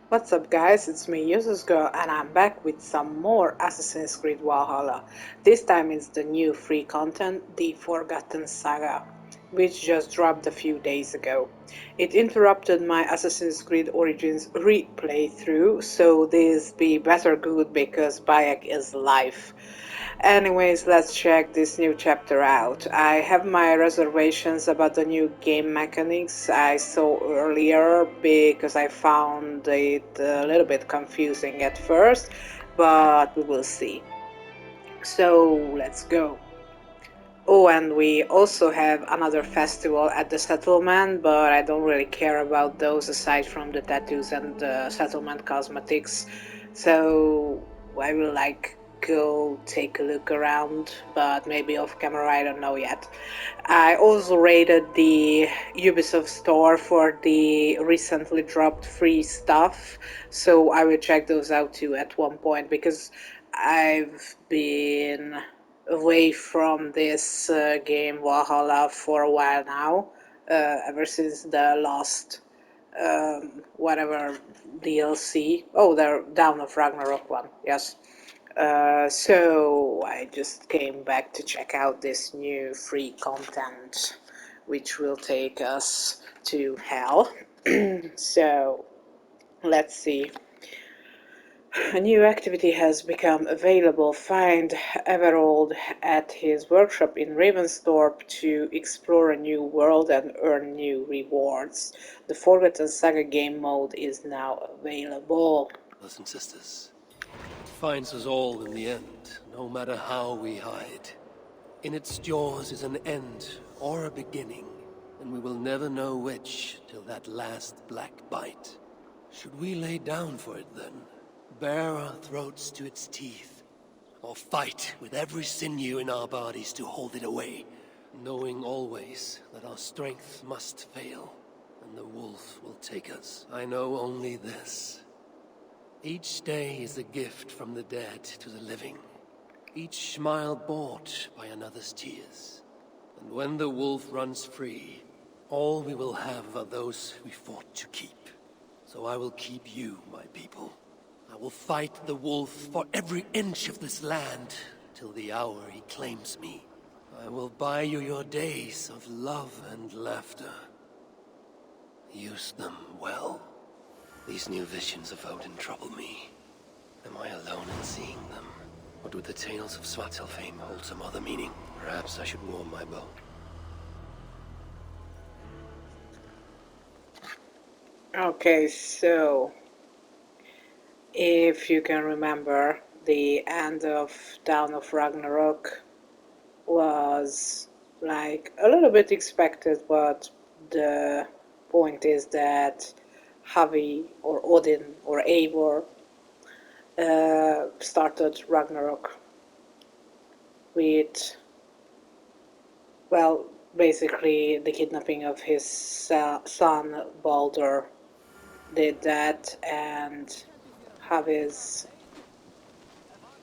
What's up guys, it's me Useless Girl and I'm back with some more Assassin's Creed Valhalla. This time it's the new free content, the Forgotten Saga, which just dropped a few days ago. It interrupted my Assassin's Creed Origins replaythrough, so this be better good because Bayek is live. Anyways, let's check this new chapter out. I have my reservations about the new game mechanics I saw earlier because I found it a little bit confusing at first, but we will see. So let's go. Oh, and we also have another festival at the settlement, but I don't really care about those aside from the tattoos and the settlement cosmetics. So I will go take a look around, but maybe off camera, I don't know yet. I also raided the Ubisoft store for the recently dropped free stuff, so I will check those out too at one point because I've been away from this game Valhalla for a while now, ever since the last whatever DLC. Oh, the Down of Ragnarok one, yes. So I just came back to check out this new free content, which will take us to hell. So let's see. A new activity has become available. Find Everold at his workshop in Ravensthorpe to explore a new world and earn new rewards. The Forgotten Saga game mode is now available. Brothers and sisters, it finds us all in the end, no matter how we hide. In its jaws is an end or a beginning, and we will never know which till that last black bite. Should we lay down for it then? Bare our throats to its teeth, or fight with every sinew in our bodies to hold it away, knowing always that our strength must fail, and the wolf will take us. I know only this. Each day is a gift from the dead to the living. Each smile bought by another's tears. And when the wolf runs free, all we will have are those we fought to keep. So I will keep you, my people. I will fight the wolf for every inch of this land, till the hour he claims me. I will buy you your days of love and laughter. Use them well. These new visions of Odin trouble me. Am I alone in seeing them? Or do the tales of Svartalfheim hold some other meaning? Perhaps I should warm my bow. Okay, so if you can remember, the end of Dawn of Ragnarok was like a little bit expected, but the point is that Havi or Odin or Eivor started Ragnarok with, well, basically the kidnapping of his son Baldur did that, and Havi's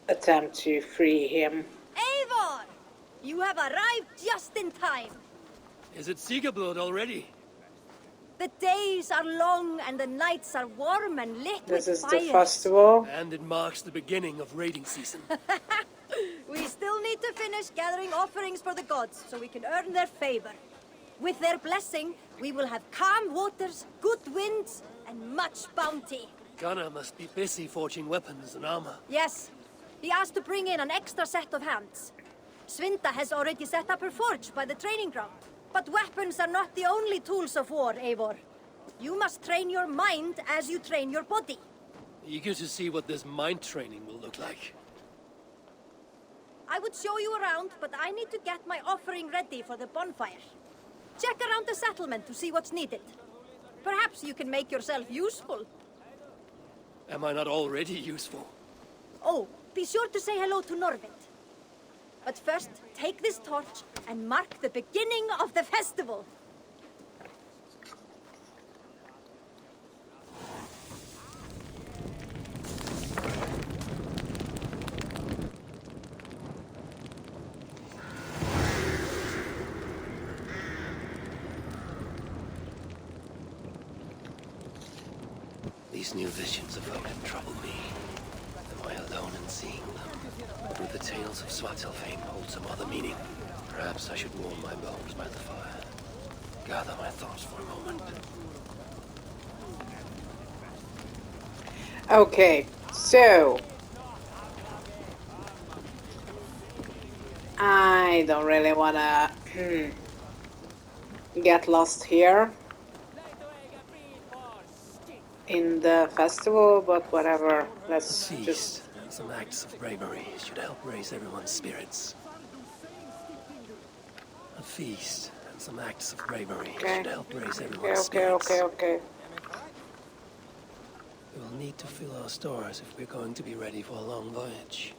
attempt to free him. Eivor! You have arrived just in time. Is it Sigurblod already? The days are long and the nights are warm and lit This with is the fires. festival. And it marks the beginning of raiding season. We still need to finish gathering offerings for the gods so we can earn their favor. With their blessing, we will have calm waters, good winds, and much bounty. Gunnar must be busy forging weapons and armor. Yes, he asked to bring in an extra set of hands. Svinda has already set up her forge by the training ground. But weapons are not the only tools of war, Eivor. You must train your mind as you train your body. Eager to see what this mind training will look like. I would show you around, but I need to get my offering ready for the bonfire. Check around the settlement to see what's needed. Perhaps you can make yourself useful. Am I not already useful? Oh, be sure to say hello to Norvind. But first, take this torch and mark the beginning of the festival. These new visions of Odin trouble me. Am I alone in seeing them? Or do the tales of Svartalfheim hold some other meaning? Perhaps I should warm my bones by the fire. Gather my thoughts for a moment. Okay, so I don't really wanna get lost here in the festival, but whatever. A Let's just... feast and some acts of bravery should help raise everyone's spirits. A feast and some acts of bravery Okay. should help raise Okay, everyone's okay, okay, spirits. okay. We will need to fill our stores if we're going to be ready for a long voyage.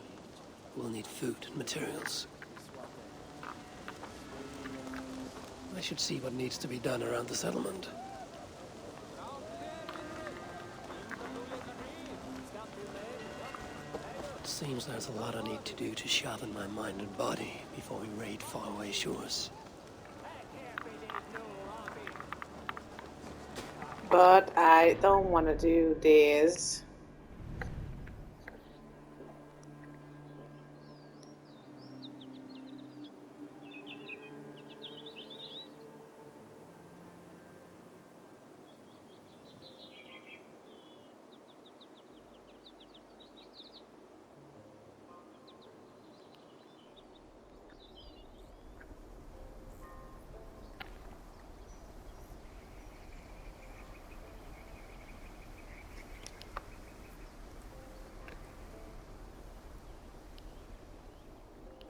We'll need food and materials. I should see what needs to be done around the settlement. It seems there's a lot I need to do to sharpen my mind and body before we raid faraway shores. But I don't want to do this.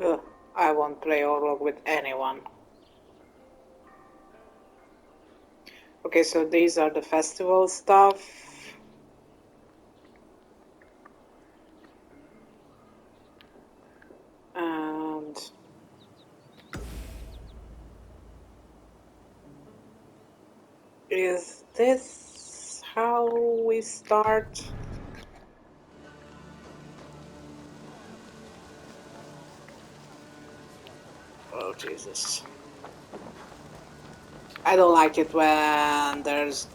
Ugh, I won't play Orlog with anyone. Okay, so these are the festival stuff. And is this how we start? Oh, Jesus. I don't like it when there's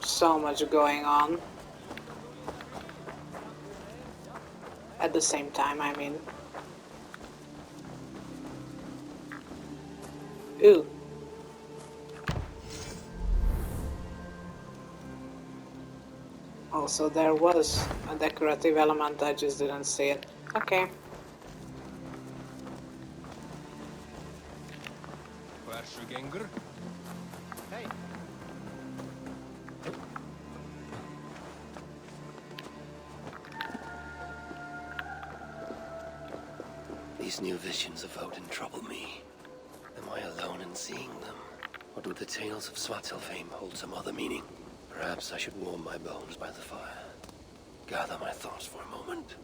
so much going on at the same time, I mean. Ooh. Also, there was a decorative element, I just didn't see it. Okay. Hey. These new visions of Odin trouble me. Am I alone in seeing them? Or do the tales of Svartalfheim hold some other meaning? Perhaps I should warm my bones by the fire. Gather my thoughts for a moment.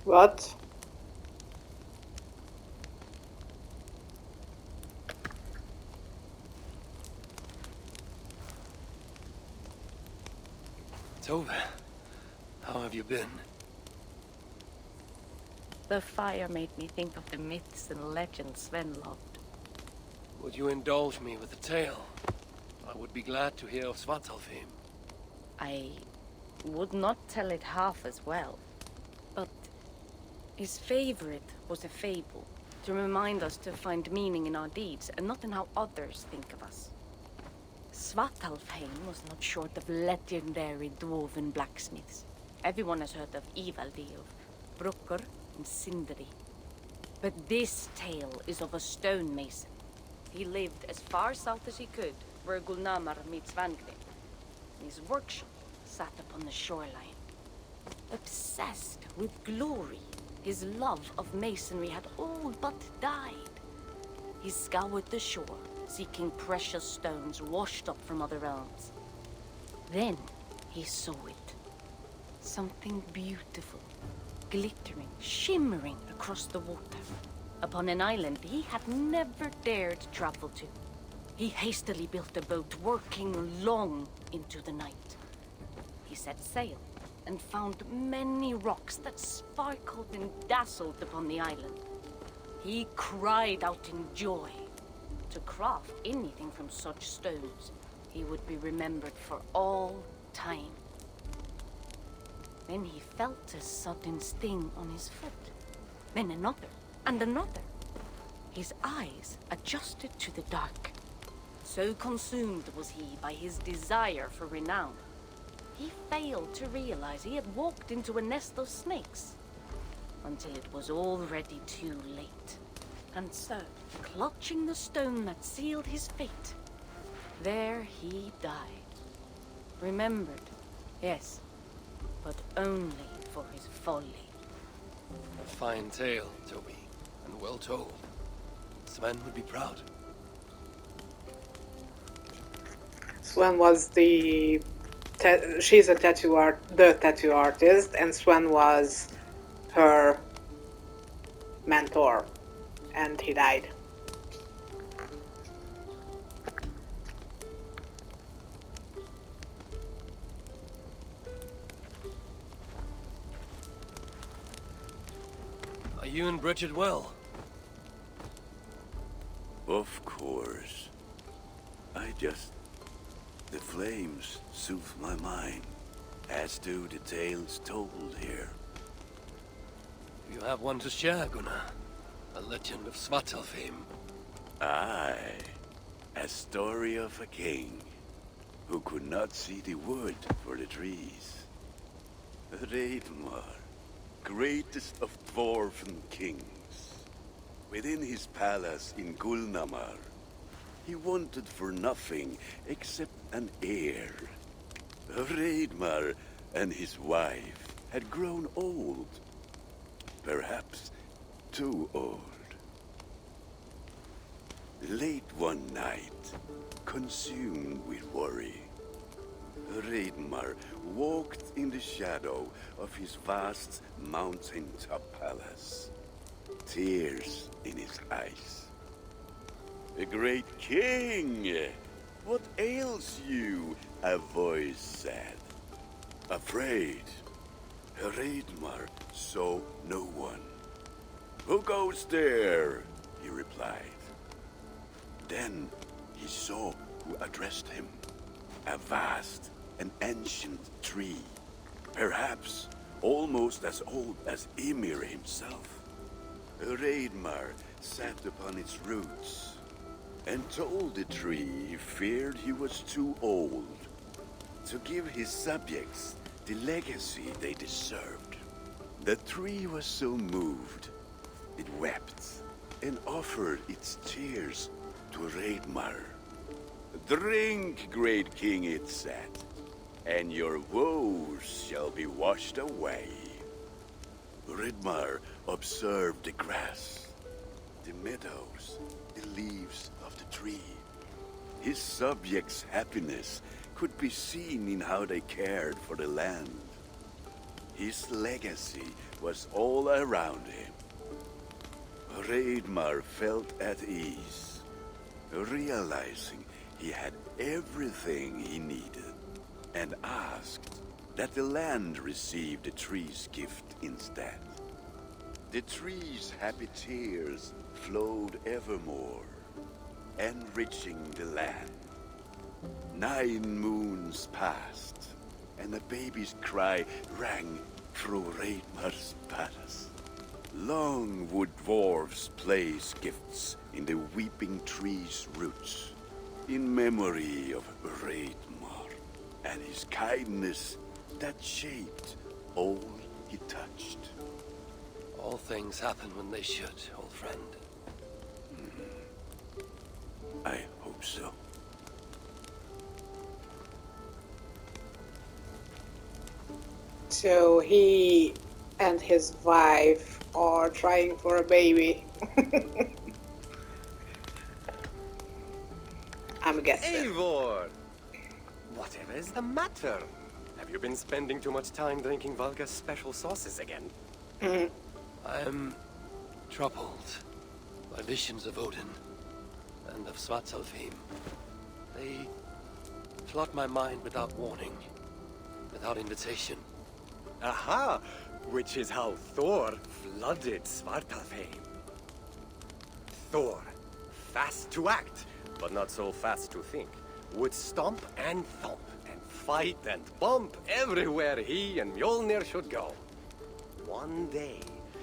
What? Tove, how have you been? The fire made me think of the myths and legends Sven loved. Would you indulge me with a tale? I would be glad to hear of Svartalfheim. I would not tell it half as well, but his favorite was a fable, to remind us to find meaning in our deeds and not in how others think of us. Svartalfheim was not short of legendary dwarven blacksmiths. Everyone has heard of Ivaldi, of Brukker and Sindri. But this tale is of a stonemason. He lived as far south as he could, where Gulnamar meets Vangrim. His workshop sat upon the shoreline. Obsessed with glory, his love of masonry had all but died. He scoured the shore, seeking precious stones washed up from other realms. Then he saw it. Something beautiful, glittering, shimmering across the water, upon an island he had never dared travel to. He hastily built a boat, working long into the night. He set sail and found many rocks that sparkled and dazzled upon the island. He cried out in joy. To craft anything from such stones, he would be remembered for all time. Then he felt a sudden sting on his foot. Then another, and another. His eyes adjusted to the dark. So consumed was he by his desire for renown, he failed to realize he had walked into a nest of snakes, until it was already too late. And so, clutching the stone that sealed his fate, there he died. Remembered, yes, but only for his folly. A fine tale, Toby, and well told. Sven would be proud. Sven was she's the tattoo artist, and Sven was her mentor, and he died. Are you and Bridget well? Of course. The flames soothe my mind, as do the tales told here. You have one to share, Gunnar. A legend of Svartalfheim. Aye, a story of a king who could not see the wood for the trees. Reidmar, greatest of dwarven kings. Within his palace in Gulnamar, he wanted for nothing except an heir. Reidmar and his wife had grown old. Perhaps too old. Late one night, consumed with worry, Reidmar walked in the shadow of his vast mountaintop palace, tears in his eyes. "A great king! What ails you?" a voice said. Afraid, Reidmar saw no one. "Who goes there?" he replied. Then he saw who addressed him. A vast and ancient tree, perhaps almost as old as Ymir himself. Reidmar sat upon its roots and told the tree he feared he was too old to give his subjects the legacy they deserved. The tree was so moved, it wept and offered its tears to Reidmar. "Drink, great king," it said, "and your woes shall be washed away." Reidmar observed the grass, the meadows, the leaves of the tree. His subjects' happiness could be seen in how they cared for the land. His legacy was all around him. Reidmar felt at ease, realizing he had everything he needed, and asked that the land receive the tree's gift instead. The tree's happy tears flowed evermore, enriching the land. 9 moons passed, and a baby's cry rang through Reidmar's palace. Long would dwarves place gifts in the weeping tree's roots, in memory of Reidmar and his kindness that shaped all he touched. All things happen when they should, old friend. I hope so. So he and his wife are trying for a baby. I'm guessing. Eivor! Whatever is the matter? Have you been spending too much time drinking Valga's special sauces again? I'm troubled by visions of Odin and of Svartalfheim. They flood my mind without warning, without invitation. Aha! Which is how Thor flooded Svartalfheim. Thor, fast to act, but not so fast to think, would stomp and thump, and fight and bump everywhere he and Mjolnir should go. One day,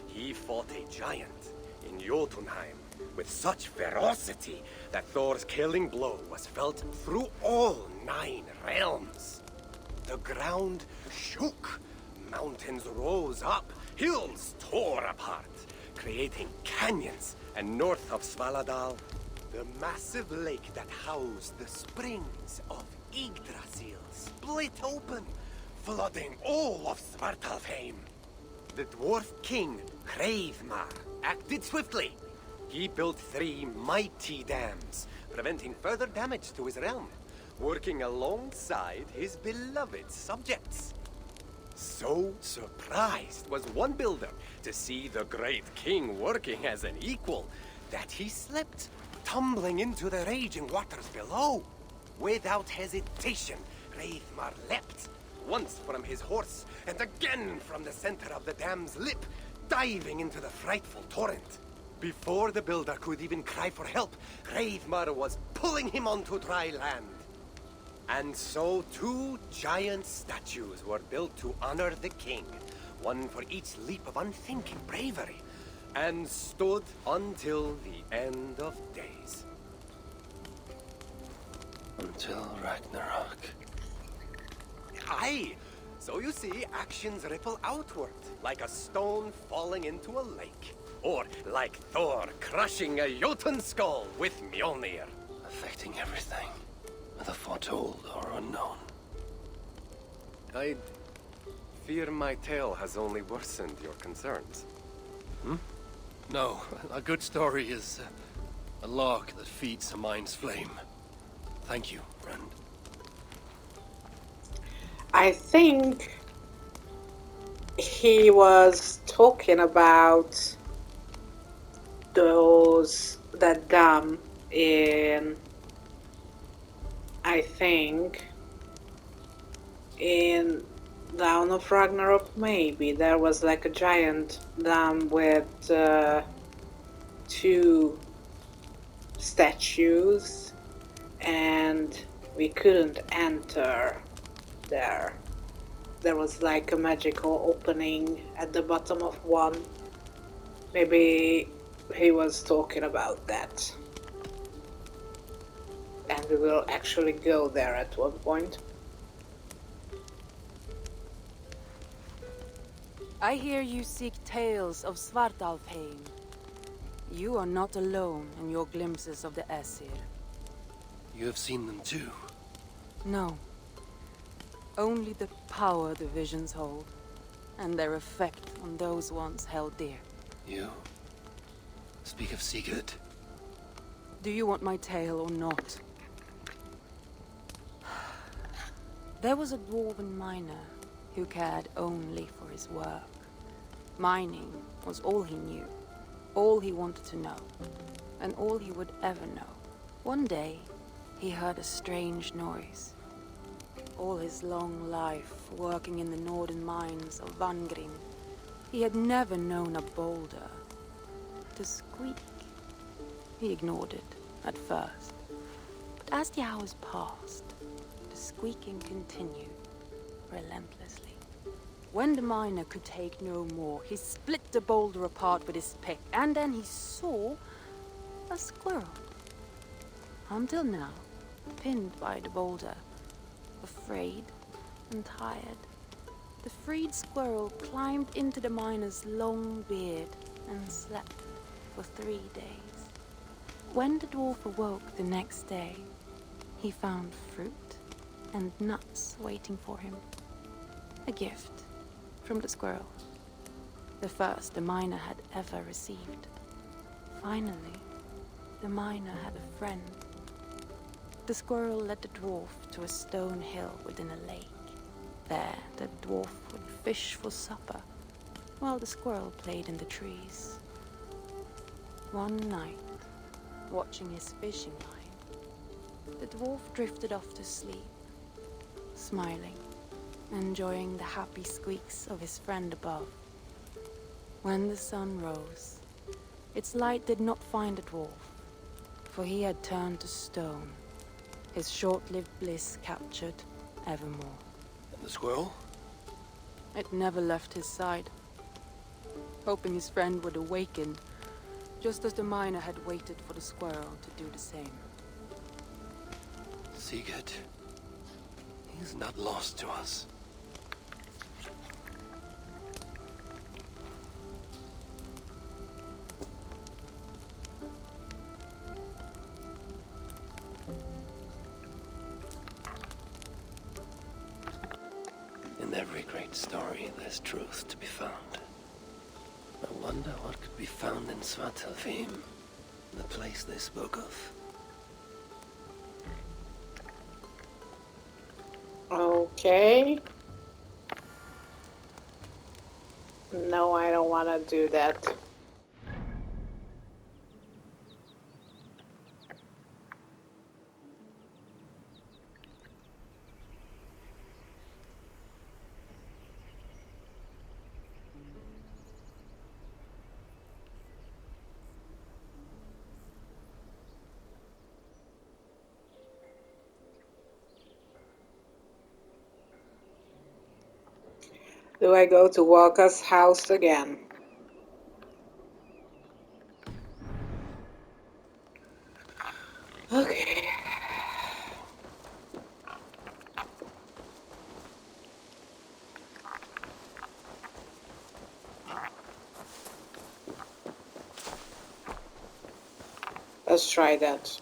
he fought a giant in Jotunheim with such ferocity that Thor's killing blow was felt through all 9 realms. The ground shook, mountains rose up, hills tore apart, creating canyons, and north of Svaladal, the massive lake that housed the springs of Yggdrasil split open, flooding all of Svartalfheim. The dwarf king, Hreidmar, acted swiftly. He built 3 mighty dams, preventing further damage to his realm, working alongside his beloved subjects. So surprised was one builder to see the great king working as an equal that he slipped, tumbling into the raging waters below. Without hesitation, Hreidmar leapt, once from his horse and again from the center of the dam's lip, diving into the frightful torrent. Before the builder could even cry for help, Hreidmar was pulling him onto dry land. And so 2 giant statues were built to honor the king, one for each leap of unthinking bravery, and stood until the end of days. Until Ragnarok. Aye! So you see, actions ripple outward, like a stone falling into a lake. Or like Thor crushing a Jotun skull with Mjolnir. Affecting everything, whether foretold or unknown. I fear my tale has only worsened your concerns. No, a good story is a log that feeds a mind's flame. Thank you, friend. I think he was talking about that dam in, I think, in Dawn of Ragnarok. Maybe there was like a giant dam with 2 statues, and we couldn't enter there. There was like a magical opening at the bottom of one. Maybe he was talking about that. And we will actually go there at one point. I hear you seek tales of Svartalfheim. You are not alone in your glimpses of the Aesir. You have seen them too. No. Only the power the visions hold, and their effect on those once held dear. You speak of Sigurd. Do you want my tale or not? There was a dwarven miner who cared only for his work. Mining was all he knew, all he wanted to know, and all he would ever know. One day, he heard a strange noise. All his long life, working in the northern mines of Vangrim, he had never known a boulder to squeak. He ignored it at first, but as the hours passed, the squeaking continued relentlessly. When the miner could take no more, he split the boulder apart with his pick, and then he saw a squirrel. Until now, pinned by the boulder, afraid and tired, the freed squirrel climbed into the miner's long beard and slept for 3 days. When the dwarf awoke the next day, he found fruit and nuts waiting for him. A gift from the squirrel, the first the miner had ever received. Finally, the miner had a friend. The squirrel led the dwarf to a stone hill within a lake. There, the dwarf would fish for supper, while the squirrel played in the trees. One night, watching his fishing line, the dwarf drifted off to sleep, smiling, enjoying the happy squeaks of his friend above. When the sun rose, its light did not find the dwarf, for he had turned to stone, his short-lived bliss captured evermore. And the squirrel? It never left his side, hoping his friend would awaken, just as the miner had waited for the squirrel to do the same. Sigurd. He's not lost to us. In every great story, there's truth to be found. I wonder what could be found in Svartalfheim, the place they spoke of. Okay. No, I don't want to do that. Do I go to Walker's house again? Okay. Let's try that.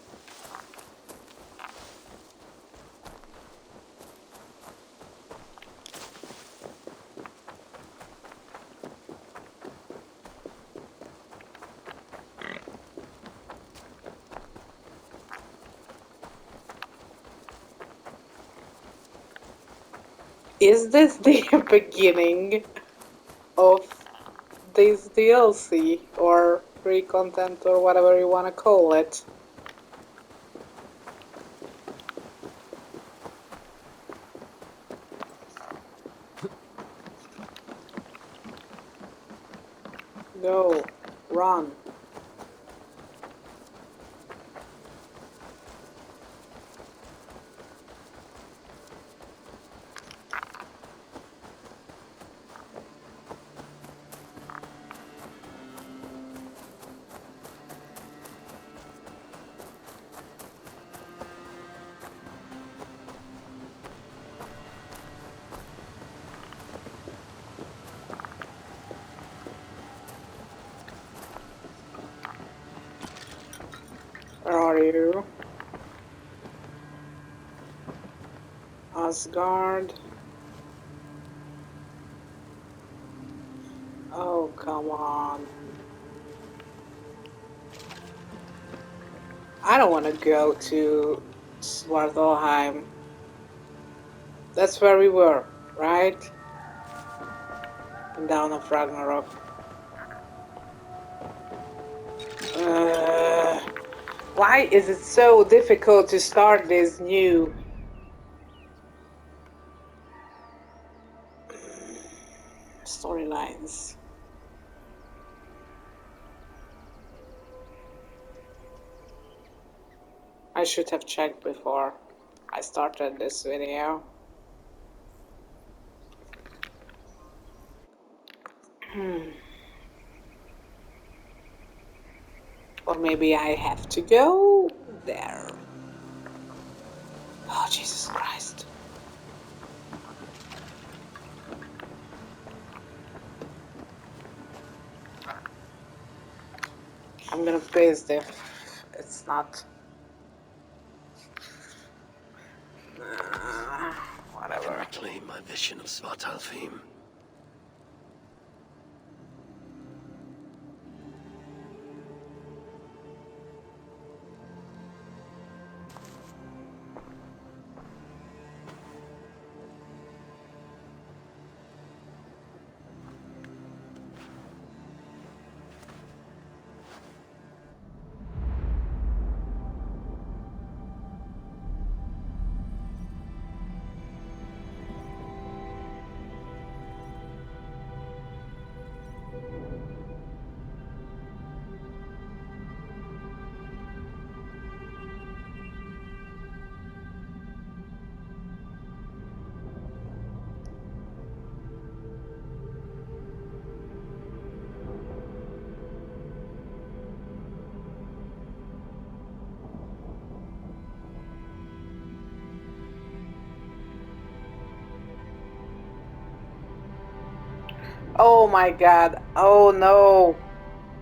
Is this the beginning of this DLC or free content or whatever you want to call it? Go, run. Where are you? Asgard. Oh, come on. I don't want to go to Svartalfheim. That's where we were, right? And down of Ragnarok. Why is it so difficult to start this new storylines? I should have checked before I started this video. Or maybe I have to go there. Oh, Jesus Christ. I'm gonna paste if it's not. I can Whatever. reclaim my vision of Svartalfheim. Oh my god. Oh no.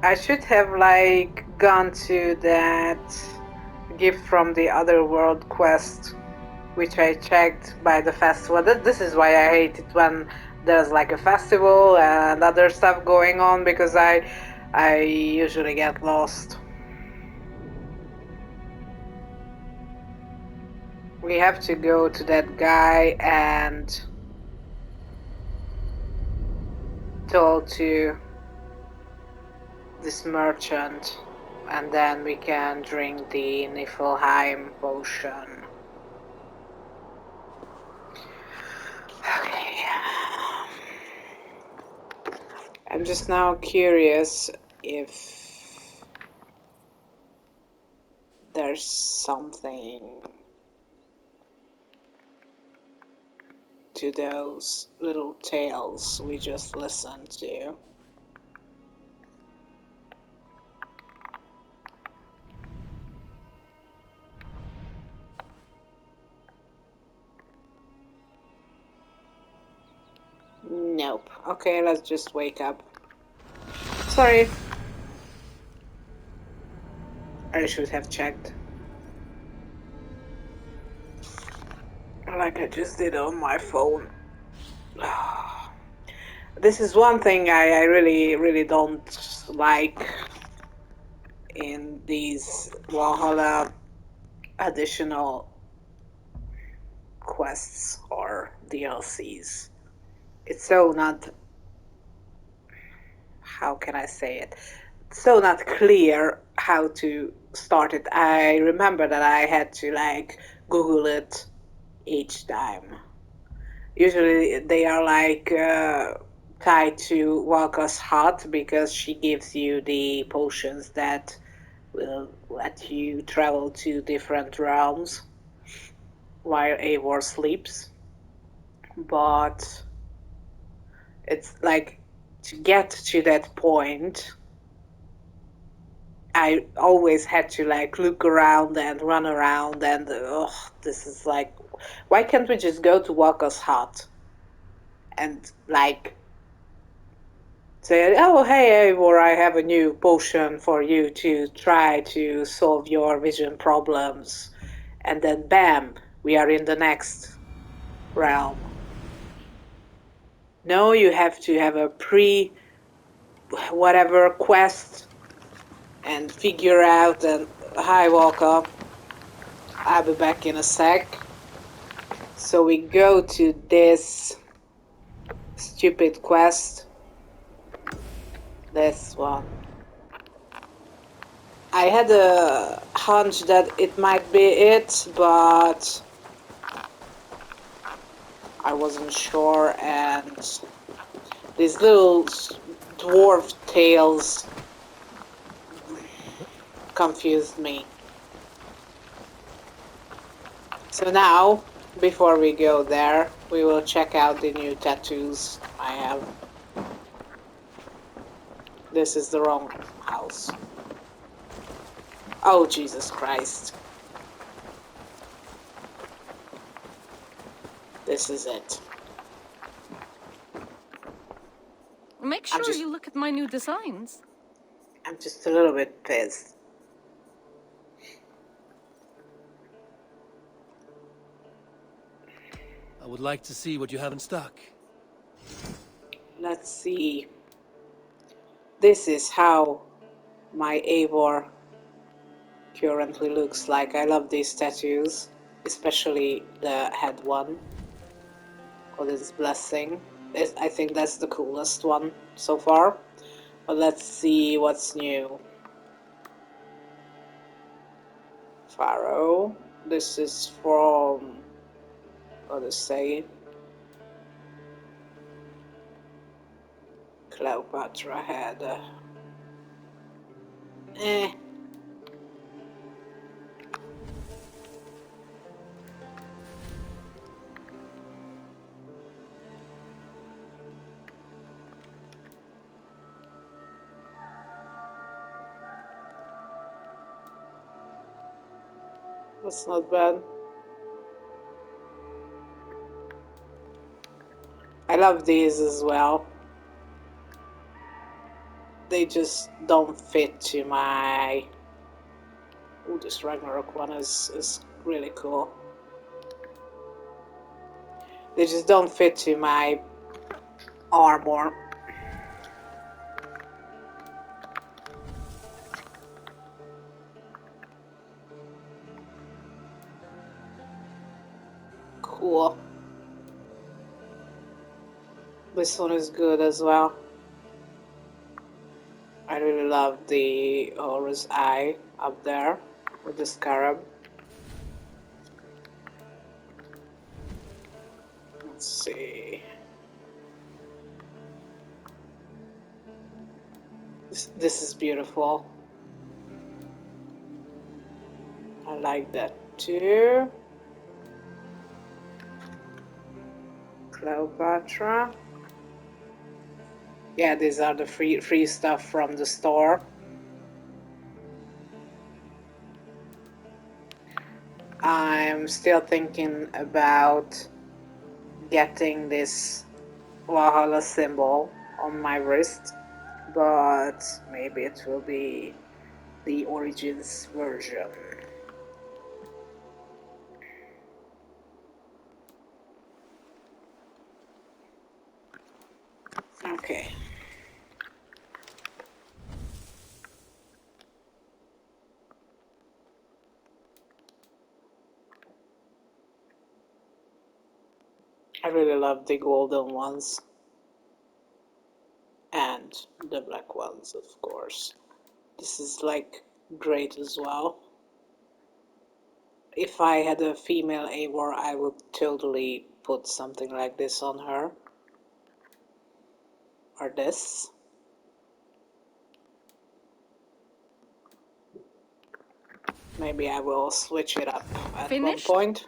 I should have like gone to that gift from the other world quest, which I checked by the festival. This is why I hate it when there's like a festival and other stuff going on, because I usually get lost. We have to go to that guy and talk to this merchant, and then we can drink the Niflheim potion. Okay. I'm just now curious if there's something to those little tales we just listened to. Nope. Okay, let's just wake up. Sorry. I should have checked. Like I just did on my phone. This is one thing I really don't like in these Valhalla additional quests or DLCs. It's so not, how can I say it? It's so not clear how to start it. I remember that I had to like Google it each time. Usually they are like tied to Valka's hut because she gives you the potions that will let you travel to different realms while Eivor sleeps. But it's like to get to that point, I always had to like look around and run around, and this is like, why can't we just go to Walker's hut and like say, oh hey Eivor, I have a new potion for you to try to solve your vision problems, and then bam, we are in the next realm. No, you have to have a pre whatever quest and figure out, and hi Walker, I'll be back in a sec. So we go to this stupid quest. This one. I had a hunch that it might be it, but I wasn't sure, and these little dwarf tails confused me. So now, before we go there, we will check out the new tattoos I have. This is the wrong house. Oh, Jesus Christ. This is it. Make sure you look at my new designs. I'm just a little bit pissed. I would like to see what you have in stock. Let's see. This is how my Eivor currently looks like. I love these tattoos, especially the head one. Or this blessing. I think that's the coolest one so far. But let's see what's new. Pharaoh. This is from Odyssey. Cleopatra had that's not bad. I love these as well. they just don't fit to my... Ooh, this Ragnarok one is really cool. They just don't fit to my armor. Cool. This one is good as well. I really love the Horus Eye up there with the scarab. Let's see. This is beautiful. I like that too. Cleopatra. Yeah, these are the free stuff from the store. I'm still thinking about getting this Valhalla symbol on my wrist, but maybe it will be the Origins version. Okay. I really love the golden ones. And the black ones, of course. This is like great as well. If I had a female Eivor, I would totally put something like this on her. Or this. Maybe I will switch it up at Finished? one point.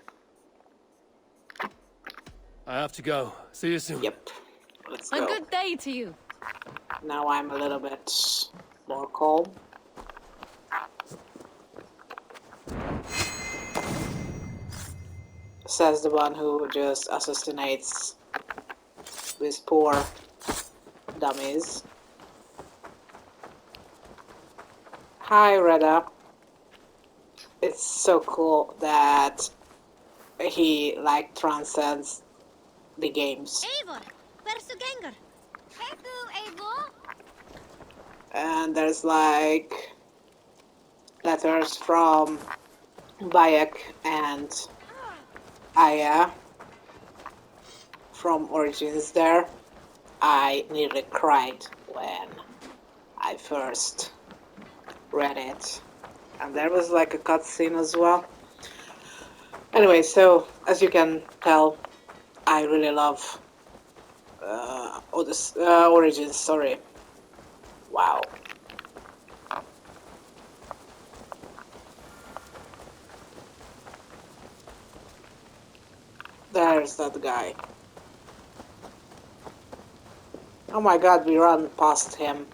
I have to go. See you soon. Yep. Let's A go. good day to you. Now I'm a little bit more calm. Says the one who just assassinates these poor dummies. Hi, Reda. It's so cool that he like transcends the games. Eivor, where's the ganger? Eivor. And there's like letters from Bayek and Aya from Origins there. I nearly cried when I first read it. And there was like a cutscene as well. Anyway, so as you can tell, I really love Origins, sorry. Wow. There's that guy. Oh my god, we ran past him.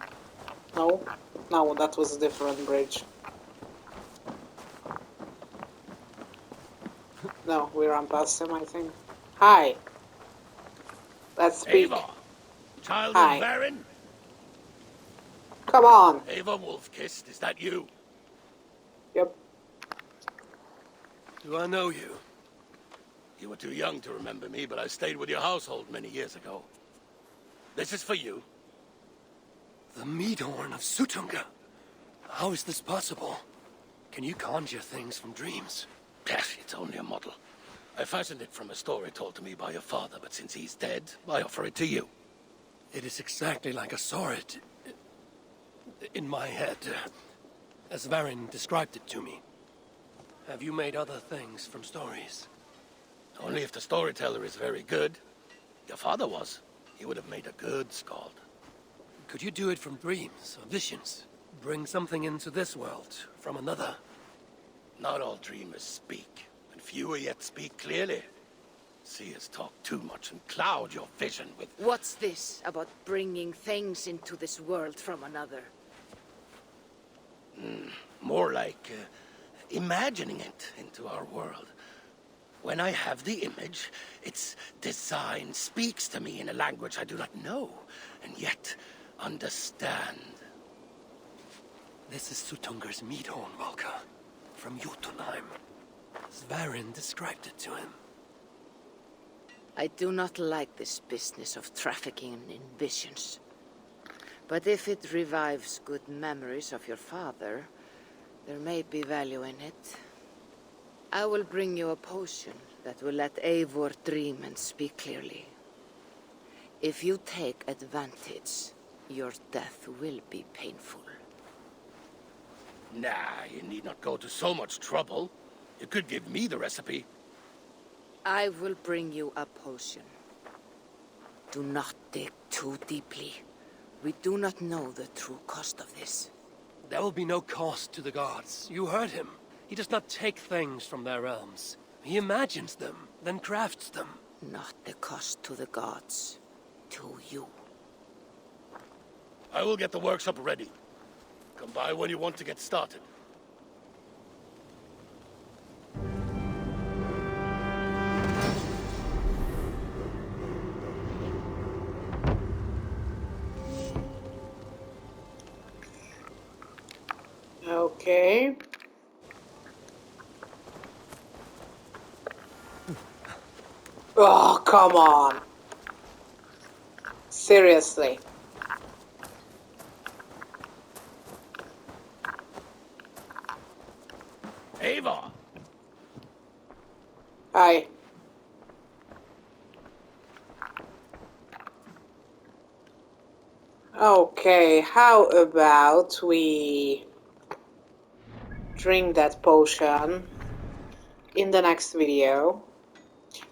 No? No, that was a different bridge. No, we ran past him, I think. Hi. Let's speak. Eivor, child Hi. of Varin? Come on. Eivor Wolf-Kissed, is that you? Yep. Do I know you? You were too young to remember me, but I stayed with your household many years ago. This is for you. The Meadhorn of Sutunga. How is this possible? Can you conjure things from dreams? Yes, it's only a model. I fashioned it from a story told to me by your father, but since he's dead, I offer it to you. It is exactly like I saw it in my head, as Varin described it to me. Have you made other things from stories? Only if the storyteller is very good. Your father was. He would have made a good skald. Could you do it from dreams or visions? Bring something into this world from another? Not all dreamers speak, and fewer yet speak clearly. Seers talk too much and cloud your vision with... What's this about bringing things into this world from another? More like imagining it into our world. When I have the image, its design speaks to me in a language I do not know, and yet understand. This is Sutunger's meat horn, Valka. From Jotunheim. Sverrin described it to him. I do not like this business of trafficking in visions. But if it revives good memories of your father, there may be value in it. I will bring you a potion that will let Eivor dream and speak clearly. If you take advantage, your death will be painful. Nah, you need not go to so much trouble. You could give me the recipe. I will bring you a potion. Do not dig too deeply. We do not know the true cost of this. There will be no cost to the gods. You heard him. He does not take things from their realms. He imagines them, then crafts them. Not the cost to the gods. To you. I will get the workshop ready. Come by when you want to get started. Okay. Oh, come on. Seriously. Eivor! Hi. Okay, how about we drink that potion in the next video?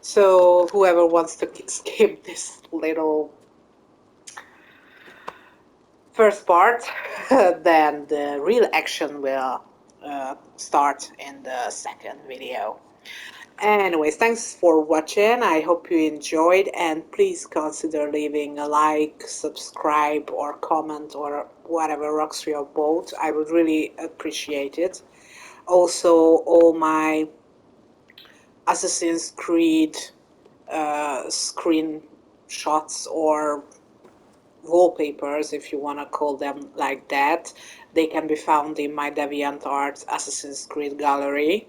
So whoever wants to skip this little first part, then the real action will start in the second video. Anyways, thanks for watching. I hope you enjoyed, and please consider leaving a like, subscribe, or comment, or whatever rocks your boat. I would really appreciate it. Also, all my Assassin's Creed screenshots or wallpapers, if you want to call them like that, they can be found in my DeviantArt Assassin's Creed gallery.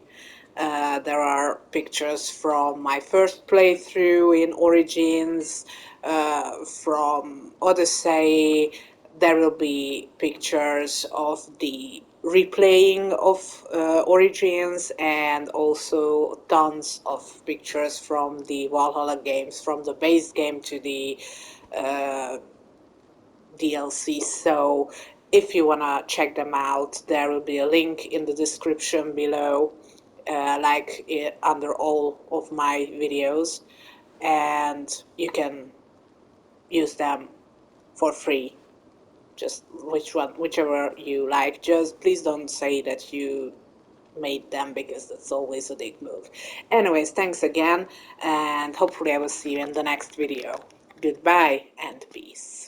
There are pictures from my first playthrough in Origins, from Odyssey. There will be pictures of the replaying of Origins, and also tons of pictures from the Valhalla games, from the base game to the DLC. So if you want to check them out, there will be a link in the description below, under all of my videos, and you can use them for free. Just whichever you like. Just please don't say that you made them, because that's always a dick move. Anyways, thanks again, and hopefully I will see you in the next video. Goodbye and peace.